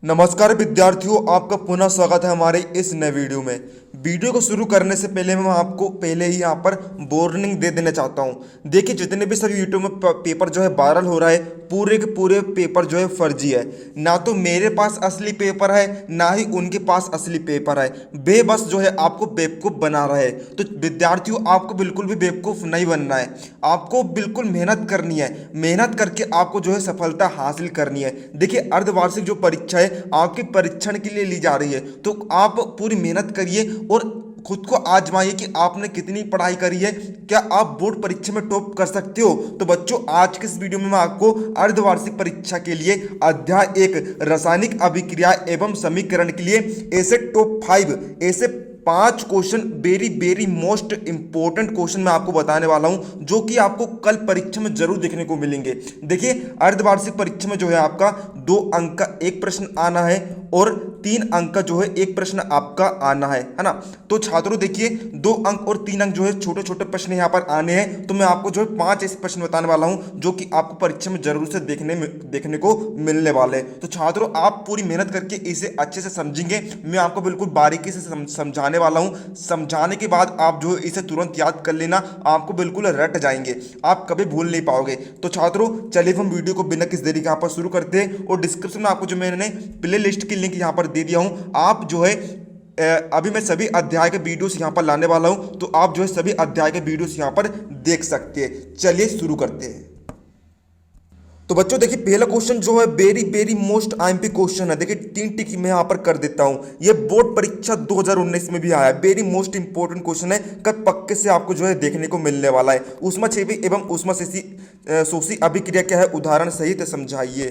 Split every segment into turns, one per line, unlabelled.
नमस्कार विद्यार्थियों, आपका पुनः स्वागत है हमारे इस नए वीडियो में। वीडियो को शुरू करने से पहले मैं आपको पहले ही यहाँ पर वार्निंग दे देना चाहता हूँ। देखिए, जितने भी सभी यूट्यूब में पेपर जो है वायरल हो रहा है, पूरे के पूरे पेपर जो है फर्जी है। ना तो मेरे पास असली पेपर है, ना ही उनके पास असली पेपर है। बेबस जो है आपको बेवकूफ़ बना रहा है। तो विद्यार्थियों, आपको बिल्कुल भी बेवकूफ़ नहीं बनना है। आपको बिल्कुल मेहनत करनी है। मेहनत करके आपको जो है सफलता हासिल करनी है। देखिए, अर्धवार्षिक जो परीक्षा है आपके परीक्षण के लिए ली जा रही है, तो आप पूरी मेहनत करिए और खुद को आजमाइए कि आपने कितनी पढ़ाई करी है। क्या आप बोर्ड परीक्षा में टॉप कर सकते हो? तो बच्चों, आज के इस वीडियो में मैं आपको अर्धवार्षिक परीक्षा के लिए अध्याय 1 रासायनिक अभिक्रिया एवं समीकरण के लिए ऐसे टॉप 5 ऐसे 5 question very most important question मैं आपको बताने वाला हूं, जो कि आपको कल परीक्षा में जरूर देखने को मिलेंगे। देखिए, अर्धवार्षिक परीक्षा में जो है आपका 2 अंक का एक प्रश्न आना है और 3 अंक का जो है एक प्रश्न आपका आना है ना। तो छात्रों देखिए, 2 अंक और 3 अंक जो है छोटे छोटे प्रश्न यहाँ पर आने हैं। तो मैं आपको जो है 5 ऐसे प्रश्न बताने वाला हूँ जो कि आपको परीक्षा में जरूर से देखने को मिलने वाले हैं। तो छात्रों, आप पूरी मेहनत करके इसे अच्छे से समझेंगे। मैं आपको बिल्कुल बारीकी से समझाने वाला हूँ। समझाने के बाद आप जो इसे तुरंत याद कर लेना, आपको बिल्कुल रट जाएंगे, आप कभी भूल नहीं पाओगे। तो छात्रों, चलिए हम वीडियो को बिना किस देरी के यहाँ पर शुरू करते हैं। और डिस्क्रिप्शन में आपको जो मैंने प्ले लिस्ट की लिंक यहाँ पर दे दिया हूँ। आप जो है अभी मैं सभी अध्याय के वीडियोस यहाँ पर लाने वाला हूँ, तो आप जो है सभी अध्याय के वीडियोस यहाँ पर देख सकते हैं। चलिए शुरू करते हैं। तो बच्चों देखिए, पहला क्वेश्चन जो है वेरी मोस्ट आईएमपी क्वेश्चन है। देखिए, 3 टिक मैं यहाँ पर कर देता हूँ। ये बोर्ड परीक्षा 2019 में भी आया है। वेरी मोस्ट इंपॉर्टेंट क्वेश्चन है, कब पक्के से आपको जो है देखने को मिलने वाला है। ऊष्माक्षेपी एवं ऊष्माशोषी अभिक्रिया क्या है, उदाहरण सहित समझाइए।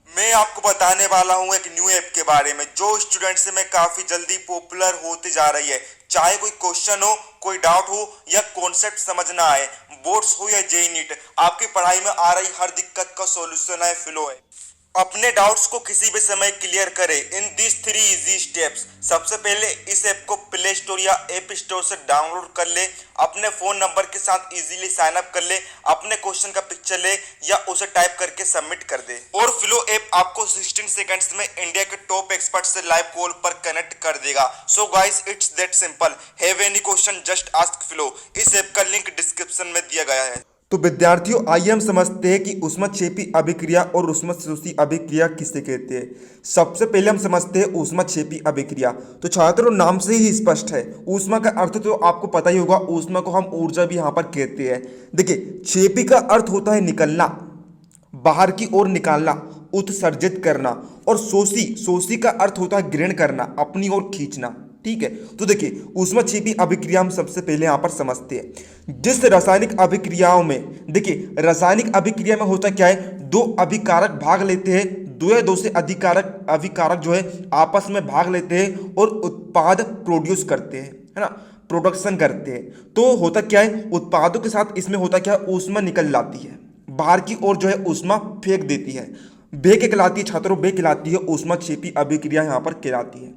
मैं आपको बताने वाला हूं एक न्यू ऐप के बारे में, जो स्टूडेंट्स में काफी जल्दी पॉपुलर होती जा रही है। चाहे कोई क्वेश्चन हो, कोई डाउट हो या कॉन्सेप्ट समझना आए, बोर्ड्स हो या जेईई नीट, आपकी पढ़ाई में आ रही हर दिक्कत का सॉल्यूशन है फ्लो है। अपने डाउट्स को किसी भी समय क्लियर करें इन दिस 3 इजी स्टेप्स। सबसे पहले इस ऐप को प्ले स्टोर या ऐप स्टोर से डाउनलोड कर ले। अपने फोन नंबर के साथ इजीली साइन अप कर ले। अपने क्वेश्चन का पिक्चर ले या उसे टाइप करके सबमिट कर दे। और फ्लो ऐप आपको 16 सेकंड्स में इंडिया के टॉप एक्सपर्ट से लाइव कॉल पर कनेक्ट कर देगा। So guys, it's that simple. Have any question, just ask flow. इस ऐप का लिंक डिस्क्रिप्शन में दिया गया है। तो विद्यार्थियों, आइए हम समझते हैं कि ऊष्माक्षेपी अभिक्रिया और ऊष्माशोषी अभिक्रिया किसे कहते हैं। सबसे पहले हम समझते हैं ऊष्माक्षेपी अभिक्रिया। तो छात्रों, नाम से ही स्पष्ट है, ऊष्मा का अर्थ तो आपको पता ही होगा। ऊष्मा को हम ऊर्जा भी यहाँ पर कहते हैं। देखिए, क्षेपी का अर्थ होता है निकलना, बाहर की ओर निकालना, उत्सर्जित करना। और शोषी का अर्थ होता है ग्रहण करना, अपनी ओर खींचना। ठीक है। तो देखिए, ऊष्माक्षेपी अभिक्रिया हम सबसे पहले यहां पर समझते हैं। जिस रासायनिक अभिक्रियाओं में, देखिए रासायनिक अभिक्रिया में होता क्या है, 2 अभिकारक भाग लेते हैं, 2 या 2 से अभिकारक जो है आपस में भाग लेते हैं और उत्पाद प्रोड्यूस करते हैं, है ना, प्रोडक्शन करते हैं। तो होता क्या है, उत्पादों के साथ इसमें होता क्या है, ऊष्मा निकल जाती है, बाहर की ओर जो है ऊष्मा फेंक देती है। वे क्या कहलाती है छात्रों, वे कहलाती है ऊष्माक्षेपी अभिक्रिया यहाँ पर कहलाती है।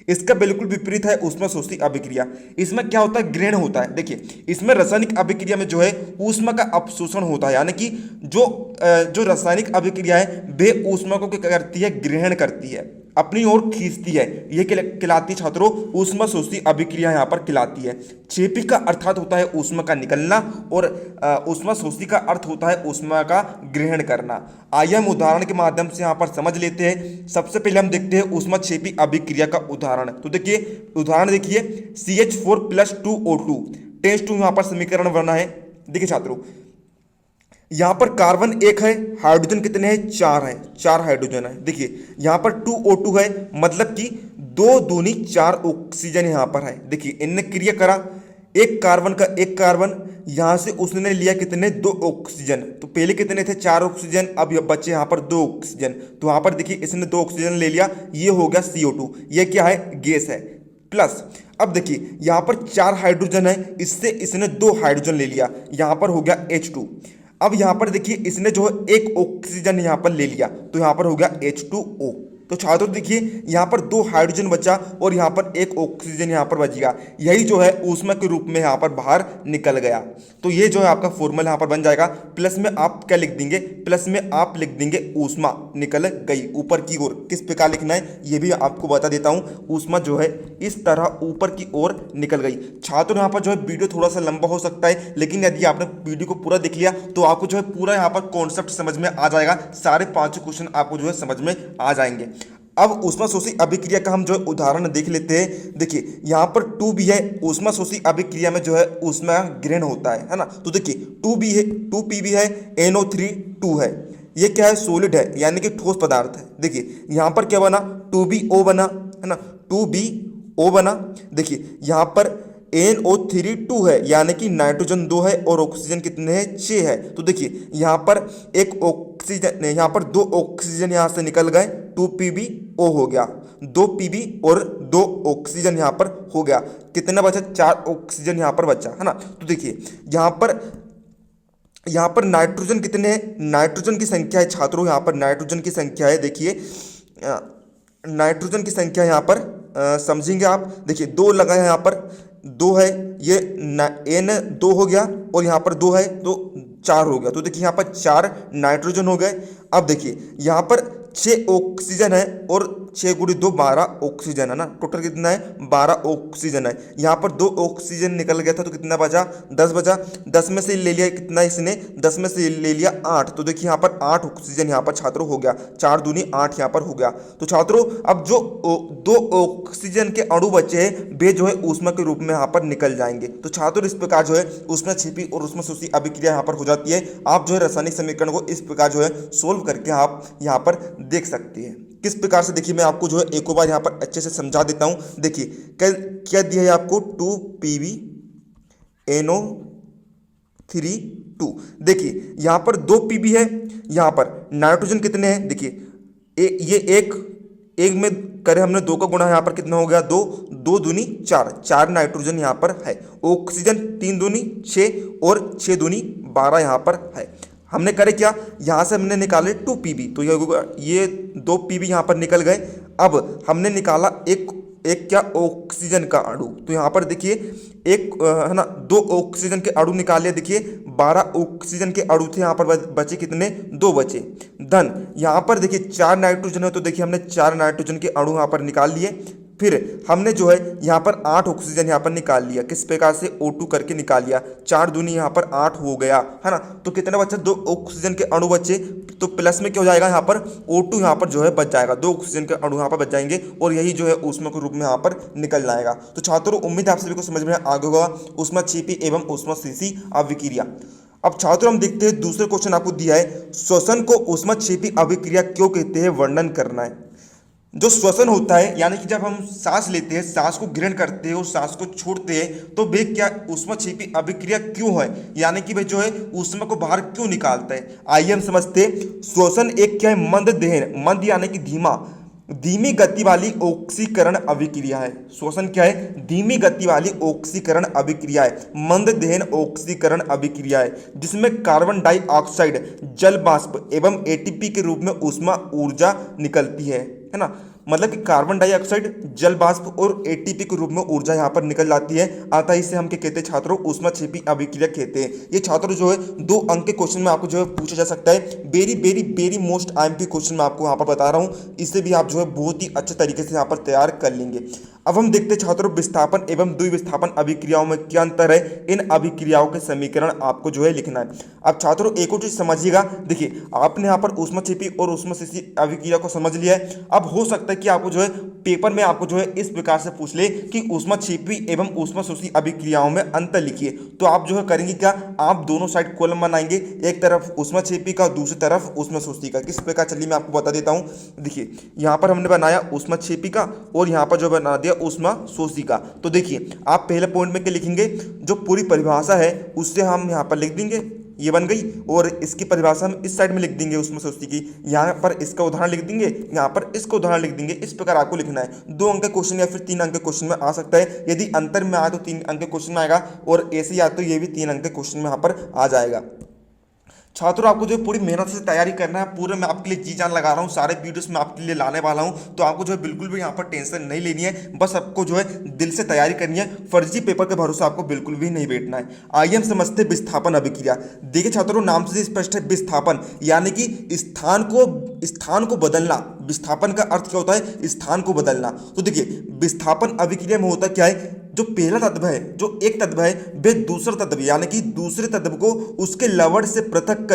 इसका बिल्कुल विपरीत है ऊष्माशोषी अभिक्रिया। इसमें क्या होता है, ग्रहण होता है। देखिए, इसमें रासायनिक अभिक्रिया में जो है ऊष्मा का अपशोषण होता है, यानी कि जो रासायनिक अभिक्रिया है वे ऊष्मा को क्या करती है, ग्रहण करती है, अपनी ओर खींचती है। यह कहलाती है छात्रों ऊष्माशोषी अभिक्रिया यहाँ पर कहलाती है। क्षेपी का अर्थात होता है ऊष्मा का निकलना और ऊष्माशोषी का अर्थ होता है ऊष्मा का ग्रहण करना। आइए हम उदाहरण के माध्यम से यहाँ पर समझ लेते हैं। सबसे पहले हम देखते हैं ऊष्माक्षेपी अभिक्रिया का उदाहरण। तो देखिए, उदाहरण देखिए, CH4+2O2 टेस्ट 2 यहाँ पर समीकरण बना है। देखिए छात्रों, यहाँ पर कार्बन 1 है, हाइड्रोजन कितने हैं, 4 है, 4 हाइड्रोजन है। देखिए, यहाँ पर 2O2 है, मतलब कि 2 दूनी 4 ऑक्सीजन यहाँ पर है। देखिए, इनने क्रिया करा, एक कार्बन का एक कार्बन, यहाँ से उसने लिया कितने, 2 ऑक्सीजन। तो पहले कितने थे, 4 ऑक्सीजन, अब बचे यहाँ पर 2 ऑक्सीजन। तो यहाँ पर देखिए, इसने 2 ऑक्सीजन ले लिया, ये हो गया CO2। ये क्या है, गैस है। प्लस अब देखिए, यहाँ पर 4 हाइड्रोजन है, इससे इसने 2 हाइड्रोजन ले लिया, यहाँ पर हो गया H2। अब यहाँ पर देखिए, इसने जो है 1 ऑक्सीजन यहाँ पर ले लिया, तो यहाँ पर हो गया H2O। तो छात्रों देखिए यहाँ पर 2 हाइड्रोजन बचा और यहाँ पर 1 ऑक्सीजन यहाँ पर बच गया, यही जो है ऊष्मा के रूप में यहाँ पर बाहर निकल गया। तो ये जो है आपका फॉर्मूला यहाँ पर बन जाएगा। प्लस में आप क्या लिख देंगे, प्लस में आप लिख देंगे ऊष्मा निकल गई ऊपर की ओर। किस प्रकार लिखना है ये भी आपको बता देता हूँ। ऊष्मा जो है इस तरह ऊपर की ओर निकल गई। छात्रों यहाँ पर जो है वीडियो थोड़ा सा लंबा हो सकता है, लेकिन यदि आपने वीडियो को पूरा देख लिया तो आपको जो है पूरा यहाँ पर कॉन्सेप्ट समझ में आ जाएगा। सारे 5 क्वेश्चन आपको जो है समझ में आ जाएंगे। अब ऊष्माशोषी अभिक्रिया का हम जो है उदाहरण देख लेते हैं। देखिए यहाँ पर 2b है, ऊष्माशोषी अभिक्रिया में जो है ऊष्मा ग्रहण होता है ना। तो देखिए 2b है, 2pb है, NO3 2 है। ये क्या है, सॉलिड है यानी कि ठोस पदार्थ है। देखिए यहाँ पर क्या बना, 2BO बना है ना, 2BO बना। देखिए यहाँ पर NO3 2 है यानी कि नाइट्रोजन 2 है और ऑक्सीजन कितने हैं, 6 है। तो देखिए यहाँ पर एक ऑक्सीजन, यहाँ पर 2 ऑक्सीजन यहाँ से निकल गए, 2PbO हो गया, 2Pb और 2 ऑक्सीजन यहाँ पर हो गया। कितना बचा, 4 ऑक्सीजन यहाँ पर बचा है ना। तो देखिए यहाँ पर नाइट्रोजन कितने हैं, नाइट्रोजन की संख्या है छात्रों, यहाँ पर नाइट्रोजन की संख्या है। देखिए नाइट्रोजन की संख्या यहाँ पर समझेंगे आप। देखिए 2 लगा है, यहाँ पर 2 है, ये N2 हो गया और यहाँ पर 2 है तो 4 हो गया। तो देखिए यहाँ पर 4 नाइट्रोजन हो गए। अब देखिए यहाँ पर 6 ऑक्सीजन है और 6 गुणी 2 12 ऑक्सीजन है ना। टोटल कितना है, 12 ऑक्सीजन है। यहाँ पर 2 ऑक्सीजन निकल गया था तो कितना बचा, 10 बचा। 10 में से ले लिया कितना इसने, 10 में से ले लिया 8। तो देखिए यहाँ पर 8 ऑक्सीजन यहाँ पर छात्रों हो गया, 4 दूनी 8 यहाँ पर हो गया। तो छात्रों अब जो 2 ऑक्सीजन के अणु बचे हैं वे जो है ऊष्मा के रूप में यहाँ पर निकल जाएंगे। तो छात्रों इस प्रकार जो है ऊष्माक्षेपी और ऊष्माशोषी अभिक्रिया यहाँ पर हो जाती है। आप जो है रासायनिक समीकरण को इस प्रकार जो है सोल्व करके आप यहाँ पर देख सकते हैं। किस प्रकार से, देखिए मैं आपको जो है एक बार यहाँ पर अच्छे से समझा देता हूँ। देखिए क्या दिया है आपको, 2Pb NO3 2। देखिए यहाँ पर 2Pb है, यहाँ पर नाइट्रोजन कितने हैं, देखिए ये एक में करें हमने 2 का गुणा, यहाँ पर कितना हो गया, 2 2 दूनी 4, 4 नाइट्रोजन यहाँ पर है। ऑक्सीजन 3 दूनी 6 और 6 दूनी 12 यहाँ पर है। हमने करे क्या, यहाँ से हमने निकाले 2Pb, तो ये 2Pb यहाँ पर निकल गए। अब हमने निकाला एक क्या ऑक्सीजन का अणु, तो यहाँ पर देखिए एक है ना 2 ऑक्सीजन के अणु निकाले। देखिए 12 ऑक्सीजन के अणु थे, यहाँ पर बचे कितने, 2 बचे। धन यहाँ पर देखिए 4 नाइट्रोजन है तो देखिए हमने 4 नाइट्रोजन के अणु यहाँ पर निकाल लिए। फिर हमने जो है यहाँ पर 8 ऑक्सीजन यहाँ पर निकाल लिया। किस प्रकार से, O2 करके निकाल लिया। 4 दूनी यहाँ पर 8 हो गया है ना। तो कितना बचा, 2 ऑक्सीजन के अणु बचे। तो प्लस में क्या हो जाएगा, यहाँ पर O2 यहाँ पर जो है बच जाएगा, 2 ऑक्सीजन के अणु यहाँ पर बच जाएंगे और यही जो है ऊष्मा के रूप में यहाँ पर निकल जाएगा। तो छात्रों उम्मीद है आप सभी को समझ में आ गया होगा ऊष्माक्षेपी एवं ऊष्माशोषी अभिक्रिया। अब छात्रों हम देखते हैं दूसरे क्वेश्चन आपको दिया है, श्वसन को ऊष्माक्षेपी अभिक्रिया क्यों कहते हैं, वर्णन करना है। जो श्वसन होता है यानी कि जब हम सांस लेते हैं, सांस को ग्रहण करते हैं और सांस को छोड़ते हैं तो वे क्या ऊष्माक्षेपी अभिक्रिया क्यों है, यानी कि वे जो है ऊष्मा को बाहर क्यों निकालता है। आइए हम समझते हैं। श्वसन एक क्या है, मंद दहन, मंद यानी कि धीमी गति वाली ऑक्सीकरण अभिक्रिया है। श्वसन क्या है, धीमी गति वाली ऑक्सीकरण अभिक्रिया है, मंद दहन ऑक्सीकरण अभिक्रिया है, जिसमें कार्बन डाइऑक्साइड जल वाष्प एवं एटीपी के रूप में ऊष्मा ऊर्जा निकलती है ना। मतलब कि कार्बन डाइऑक्साइड जल वाष्प और एटीपी के रूप में ऊर्जा यहाँ पर निकल जाती है। अतः इसे हम क्या कहते हैं छात्रों, ऊष्माक्षेपी अभिक्रिया कहते हैं। ये छात्रों जो है 2 अंक के क्वेश्चन में आपको जो है पूछा जा सकता है। वेरी मोस्ट IMP क्वेश्चन मैं आपको यहाँ पर बता रहा हूँ, इससे भी आप जो है बहुत ही अच्छे तरीके से यहाँ पर तैयार कर लेंगे। अब हम देखते हैं छात्रों विस्थापन एवं द्विविस्थापन अभिक्रियाओं में क्या अंतर है। इन अभिक्रियाओं के समीकरण आपको जो है लिखना है। अब छात्रों एक और चीज समझिएगा, देखिए आपने यहाँ पर ऊष्माक्षेपी और ऊष्माशोषी अभिक्रिया को समझ लिया है। अब हो सकता है कि आपको जो है पेपर में आपको जो है इस प्रकार से पूछ ले कि ऊष्माक्षेपी एवं ऊष्माशोषी अभिक्रियाओं में अंतर लिखिए, तो आप जो है करेंगे क्या, आप दोनों साइड कॉलम बनाएंगे, एक तरफ ऊष्माक्षेपी का, दूसरी तरफ ऊष्माशोषी का। किस प्रकार, चलिए मैं आपको बता देता हूँ। देखिए यहाँ पर हमने बनाया ऊष्माक्षेपी का और यहाँ पर जो बना दिया ऊष्माशोषी का। तो देखिए आप पहले पॉइंट में क्या लिखेंगे, जो पूरी परिभाषा है उससे हम यहाँ पर लिख देंगे, ये बन गई, और इसकी परिभाषा हम इस साइड में लिख देंगे ऊष्माशोषी की। यहाँ पर इसका उदाहरण लिख देंगे, यहाँ पर इसका उदाहरण लिख देंगे। इस प्रकार आपको लिखना है। 2 अंक के क्वेश्चन या फिर 3 अंक के क्वेश्चन में आ सकता है। यदि अंतर में आए तो 3 अंक के क्वेश्चन में आएगा, और ऐसे ही आए तो ये भी 3 अंक के क्वेश्चन में यहाँ पर आ जाएगा। छात्रों आपको जो है पूरी मेहनत से तैयारी करना है, पूरे मैं आपके लिए जी जान लगा रहा हूँ, सारे वीडियोस मैं आपके लिए लाने वाला हूँ। तो आपको जो है बिल्कुल भी यहाँ पर टेंशन नहीं लेनी है, बस आपको जो है दिल से तैयारी करनी है, फर्जी पेपर के भरोसे आपको बिल्कुल भी नहीं बैठना है। आइए हम समझते हैं विस्थापन अभिक्रिया। देखिए छात्रों, नाम से स्पष्ट है, विस्थापन यानी कि स्थान को बदलना। विस्थापन का अर्थ क्या होता है? स्थान को बदलना। तो देखिए विस्थापन अभिक्रिया में होता क्या है, जो पहला तत्व है, जो एक तत्व है, वे दूसरा तत्व यानी कि दूसरे तत्व को उसके लवण से पृथक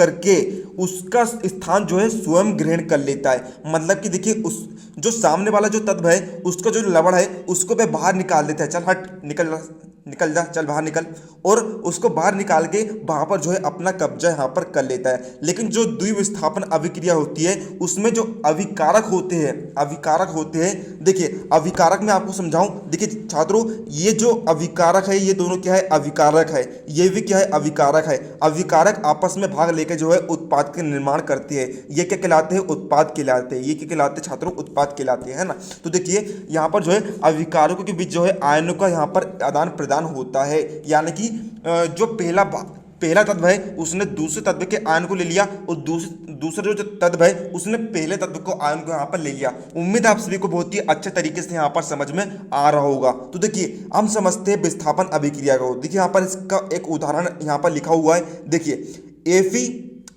करके उसका स्थान जो है स्वयं ग्रहण कर लेता है। मतलब कि देखिए उस जो सामने वाला जो तत्व है उसका जो लवण है उसको वह बाहर निकाल देता है, चल हट निकल जा, चल बाहर निकल, और उसको बाहर निकाल के वहां पर जो है अपना कब्जा यहाँ पर कर लेता है। लेकिन जो द्विविस्थापन अभिक्रिया होती है उसमें जो अभिकारक होते हैं, देखिए अभिकारक में आपको समझाऊं। देखिए छात्रों, ये जो अभिकारक है ये दोनों क्या है? अभिकारक है। ये भी क्या है? अभिकारक है। अभिकारक आपस में भाग लेकर जो है उत्पाद के निर्माण करते हैं। ये क्या कहलाते हैं? उत्पाद कहलाते हैं। ये क्या कहलाते हैं छात्रों? उत्पाद कहलाते हैं, है ना। तो देखिए यहाँ पर जो है अभिकारकों के बीच जो है आयनों का यहाँ पर आदान प्रदान होता है। यानी कि जो पहला तत्व है उसने दूसरे तत्व के आयन को ले लिया, और दूसरा जो तत्व है उसने पहले तत्व को आयन को यहाँ पर ले लिया। उम्मीद है आप सभी को बहुत ही अच्छे तरीके से यहाँ पर समझ में आ रहा होगा। तो देखिए हम समझते हैं विस्थापन अभिक्रिया को। देखिए यहाँ पर इसका एक उदाहरण यहाँ पर लिखा हुआ है। देखिए Fe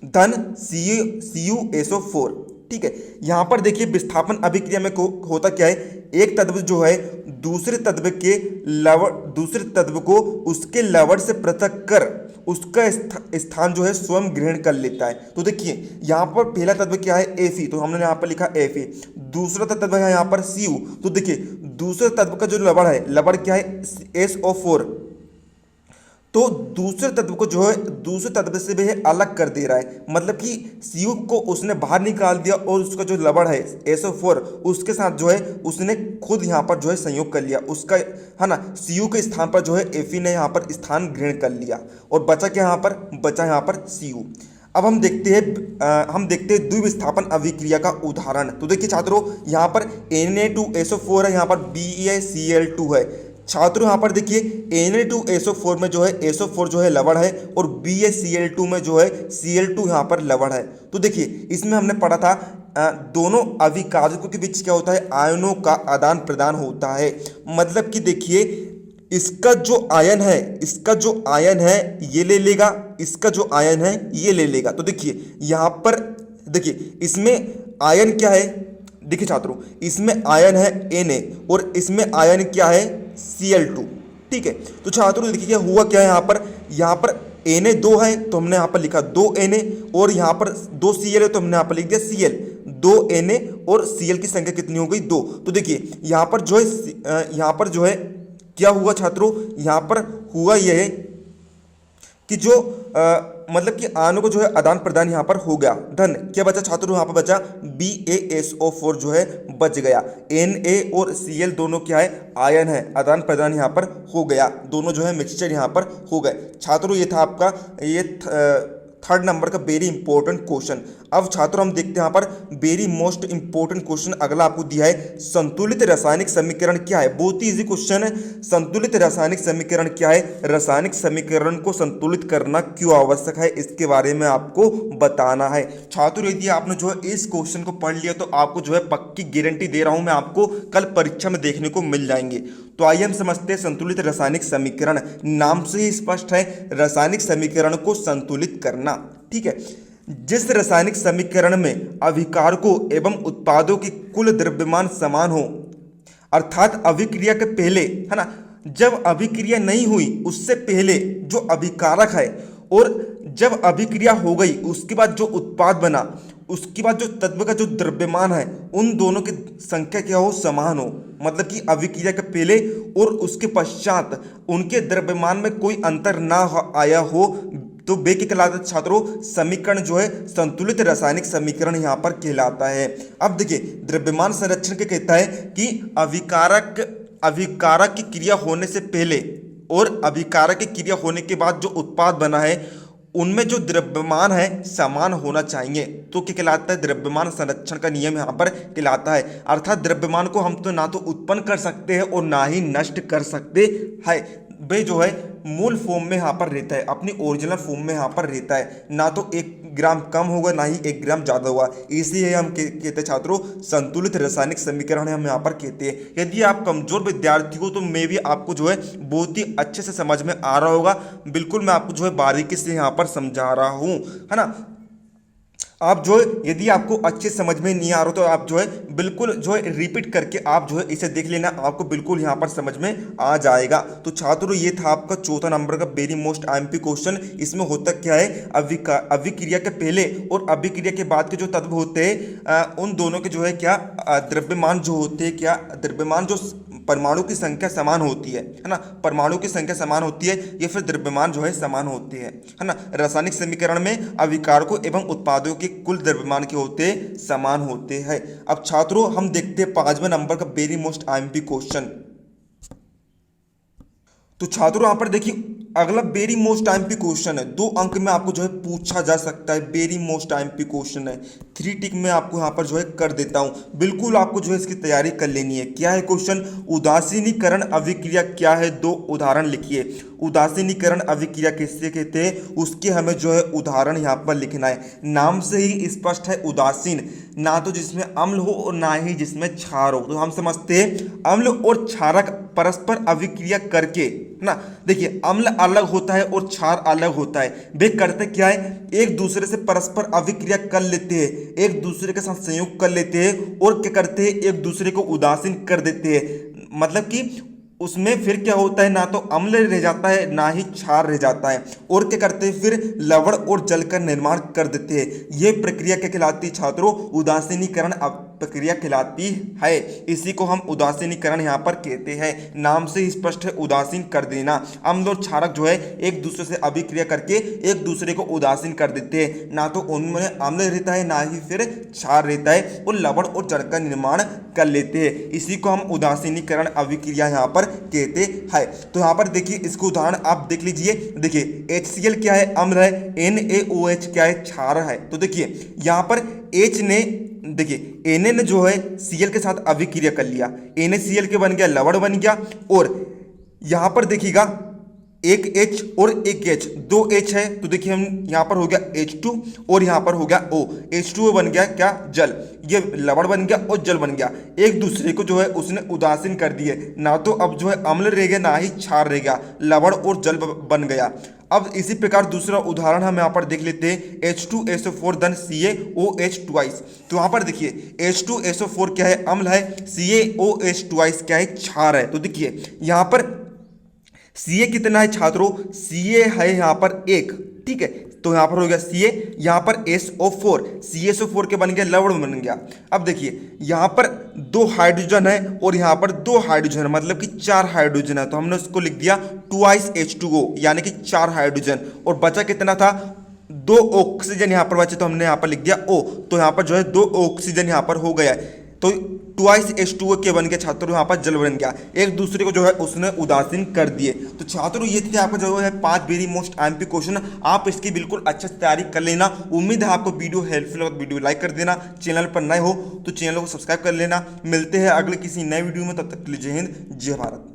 धन CuSO4, ठीक है। यहाँ पर देखिए विस्थापन अभिक्रिया में होता क्या है, एक तत्व जो है दूसरे तत्व को उसके लवण से पृथक कर उसका स्थान जो है स्वयं ग्रहण कर लेता है। तो देखिए यहाँ पर पहला तत्व क्या है? Fe, तो हमने यहाँ पर लिखा Fe। दूसरा तत्व है यहाँ पर Cu, तो देखिए दूसरे तत्व का जो लवण क्या है? SO4। तो दूसरे तत्व को जो है दूसरे तत्व से भी अलग कर दे रहा है। मतलब कि Cu को उसने बाहर निकाल दिया और उसका जो लवण है SO4 उसके साथ जो है उसने खुद यहाँ पर जो है संयोग कर लिया उसका, है ना। Cu के स्थान पर जो है Fe ने यहाँ पर स्थान ग्रहण कर लिया, और बचा क्या यहाँ पर? बचा यहाँ पर Cu। अब हम देखते हैं द्विविस्थापन अभिक्रिया का उदाहरण। तो देखिए छात्रों, यहाँ पर Na2SO4 है, यहाँ पर BaCl2 है। छात्रों यहाँ पर देखिए Na2SO4 में जो है SO4 जो है लवण है, और BaCl2 में जो है Cl2 यहाँ पर लवण है। तो देखिए इसमें हमने पढ़ा था दोनों अभिकारकों के बीच क्या होता है? आयनों का आदान प्रदान होता है। मतलब कि देखिए इसका जो आयन है ये ले लेगा, इसका जो आयन है ये ले लेगा। तो देखिए यहाँ पर देखिए इसमें आयन क्या है? देखिए छात्रों, इसमें आयन है Na और इसमें आयन क्या है? Cl2, ठीक है। तो छात्रों देखिए हुआ क्या है, यहाँ पर Na 2 है तो हमने यहाँ पर लिखा 2 Na, और यहाँ पर 2 Cl है तो हमने यहाँ पर लिख दिया Cl। 2 Na और Cl की संख्या कितनी हो गई? 2। तो देखिए यहाँ पर जो है क्या हुआ छात्रों? यहाँ पर हुआ यह है कि जो मतलब कि आयनों को जो है आदान प्रदान यहाँ पर हो गया। धन क्या बचा छात्रों? यहाँ पर बचा BaSO4 जो है बच गया। Na और Cl दोनों क्या है? आयन है, आदान प्रदान यहाँ पर हो गया, दोनों जो है मिक्सचर यहाँ पर हो गए। छात्रों ये था आपका ये थर्ड नंबर का वेरी इंपॉर्टेंट क्वेश्चन। अब छात्रों हम देखते हैं यहाँ पर वेरी मोस्ट इंपॉर्टेंट क्वेश्चन अगला आपको दिया है, संतुलित रासायनिक समीकरण क्या है? बहुत ही इजी क्वेश्चन है। संतुलित रासायनिक समीकरण क्या है? रासायनिक समीकरण को संतुलित करना क्यों आवश्यक है, इसके बारे में आपको बताना है। छात्रों यदि आपने जो है इस क्वेश्चन को पढ़ लिया तो आपको जो है पक्की गारंटी दे रहा हूं मैं, आपको कल परीक्षा में देखने को मिल जाएंगे। तो आइए हम समझते हैं संतुलित रासायनिक समीकरण। नाम से ही स्पष्ट है, रासायनिक समीकरण को संतुलित करना, ठीक है। जिस रासायनिक समीकरण में अभिकारकों एवं उत्पादों की कुल द्रव्यमान समान हो, अर्थात अभिक्रिया के पहले, है ना, जब अभिक्रिया नहीं हुई उससे पहले जो अभिकारक है, और जब अभिक्रिया हो गई उसके बाद जो उत्पाद बना, उसके बाद जो तत्व का जो द्रव्यमान है, उन दोनों की संख्या क्या हो? समान हो। मतलब कि अभिक्रिया के पहले और उसके पश्चात उनके द्रव्यमान में कोई अंतर ना आया हो, तो वे क्या कहलाता है छात्रों? समीकरण जो है संतुलित रासायनिक समीकरण यहाँ पर कहलाता है। अब देखिए द्रव्यमान संरक्षण क्या कहता है कि अभिकारक की क्रिया होने से पहले और अभिकारक की क्रिया होने के बाद जो उत्पाद बना है उनमें जो द्रव्यमान है समान होना चाहिए। तो क्या कहलाता है? द्रव्यमान संरक्षण का नियम यहाँ पर कहलाता है। अर्थात द्रव्यमान को हम तो ना तो उत्पन्न कर सकते हैं और ना ही नष्ट कर सकते हैं। वे जो है मूल फॉर्म में यहाँ पर रहता है, अपनी ओरिजिनल फॉर्म में यहाँ पर रहता है, ना तो 1 ग्राम कम होगा ना ही 1 ग्राम ज़्यादा होगा। इसीलिए हम कहते हैं छात्रों संतुलित रासायनिक समीकरण हम यहाँ पर कहते हैं। यदि आप कमजोर विद्यार्थी हो तो मे भी आपको जो है बहुत ही अच्छे से समझ में आ रहा होगा। बिल्कुल मैं आपको जो है बारीकी से यहाँ पर समझा रहा हूँ, है ना। आप जो है यदि आपको अच्छे समझ में नहीं आ रहा तो आप जो है बिल्कुल जो है रिपीट करके आप जो है इसे देख लेना, आपको बिल्कुल यहाँ पर समझ में आ जाएगा। तो छात्रों ये था आपका चौथा नंबर का वेरी मोस्ट आईएमपी क्वेश्चन। इसमें होता क्या है, अभिक्रिया के पहले और अभिक्रिया के बाद के जो तत्व होते हैं उन दोनों के जो है क्या द्रव्यमान जो होते हैं, क्या द्रव्यमान जो परमाणु की संख्या समान होती है ना, परमाणु की संख्या समान होती है या फिर द्रव्यमान जो है समान होते हैं, है ना। रासायनिक समीकरण में अभिकारकों एवं उत्पादों के कुल द्रव्यमान के होते समान होते हैं। अब छात्रों हम देखते हैं 5वें नंबर का वेरी मोस्ट आईएमपी क्वेश्चन। तो छात्रों यहाँ पर देखिए अगला वेरी मोस्ट आईएमपी क्वेश्चन है, 2 अंक में आपको जो है पूछा जा सकता है, वेरी मोस्ट आईएमपी क्वेश्चन है। 3 टिक में आपको यहाँ पर जो है कर देता हूँ, बिल्कुल आपको जो है इसकी तैयारी कर लेनी है। क्या है क्वेश्चन, उदासीनीकरण अभिक्रिया क्या है, 2 उदाहरण लिखिए। उदासीनीकरण अभिक्रिया किससे कहते हैं, उसके हमें जो है उदाहरण यहाँ पर लिखना है। नाम से ही स्पष्ट है उदासीन, ना तो जिसमें अम्ल हो और ना ही जिसमें क्षार हो। तो हम समझते हैं अम्ल और क्षारक परस्पर अभिक्रिया करके, ना देखिए अम्ल अलग होता है और क्षार अलग होता है। वे करते क्या है, एक दूसरे से परस्पर अभिक्रिया कर लेते हैं, एक दूसरे के साथ संयोग कर लेते हैं और क्या करते हैं, एक दूसरे को उदासीन कर देते हैं। मतलब कि उसमें फिर क्या होता है, ना तो अम्ल रह जाता है ना ही क्षार रह जाता है, और क्या करते हैं फिर लवण और जल का निर्माण कर देते हैं। यह प्रक्रिया क्या कहलाती है छात्रों, उदासीनीकरण प्रक्रिया कहलाती है। इसी को हम उदासीनीकरण यहाँ पर कहते हैं। नाम से ही स्पष्ट है उदासीन कर देना। अम्ल और क्षारक जो है एक दूसरे से अभिक्रिया करके एक दूसरे को उदासीन कर देते हैं, ना तो उनमें अम्ल रहता है ना ही फिर क्षार रहता है, और लवण और जल का निर्माण कर लेते हैं। इसी को हम उदासीनीकरण अभिक्रिया यहाँ पर कहते हैं। तो यहाँ पर देखिए इसको उदाहरण आप देख लीजिए। देखिए HCl क्या है, अम्ल है, NaOH क्या है, क्षार है। तो देखिए यहाँ पर H ने देखिए Na ने जो है Cl के साथ अभिक्रिया कर लिया, NaCl के बन गया लवण बन गया, और यहाँ पर देखिएगा एक H और एक H, 2 H है। तो देखिए हम यहाँ पर हो गया H2 और यहाँ पर हो गया O, H2O बन गया क्या, जल। ये लवण बन गया और जल बन गया, एक दूसरे को जो है उसने उदासीन कर दिए, ना तो अब जो है अम्ल रह गया ना ही क्षार रह गया, लवण और जल बन गया। अब इसी प्रकार दूसरा उदाहरण हम यहाँ पर देख लेते हैं, H2SO4 धन CaOH ट्वाइस। तो यहाँ पर देखिए H2SO4 क्या है, अम्ल है, CaOH ट्वाइस क्या है, क्षार है। तो देखिए यहाँ पर Ca कितना है छात्रों, Ca है यहाँ पर 1, ठीक है। तो यहाँ पर हो गया Ca, यहाँ पर SO4, CSO4 के बन गया लवण बन गया। अब देखिए यहाँ पर 2 हाइड्रोजन है और यहाँ पर 2 हाइड्रोजन, मतलब कि 4 हाइड्रोजन है। तो हमने उसको लिख दिया ट्वाइस H2O, यानी कि 4 हाइड्रोजन, और बचा कितना था, 2 ऑक्सीजन यहाँ पर बचे, तो हमने यहाँ पर लिख दिया O। तो यहाँ पर जो है 2 ऑक्सीजन यहाँ पर हो गया, तो ट्वाइस H2O के बन गया छात्रों, यहाँ पर जल बन गया, एक दूसरे को जो है उसने उदासीन कर दिए। तो छात्रों ये थे आपका जो है 5 वेरी मोस्ट आईएमपी क्वेश्चन। आप इसकी बिल्कुल अच्छे से तैयारी कर लेना। उम्मीद है आपको वीडियो हेल्पफुल लगा, वीडियो लाइक कर देना, चैनल पर नए हो तो चैनल को सब्सक्राइब कर लेना। मिलते हैं अगले किसी नए वीडियो में, तब तक के लिए जय हिंद जय भारत।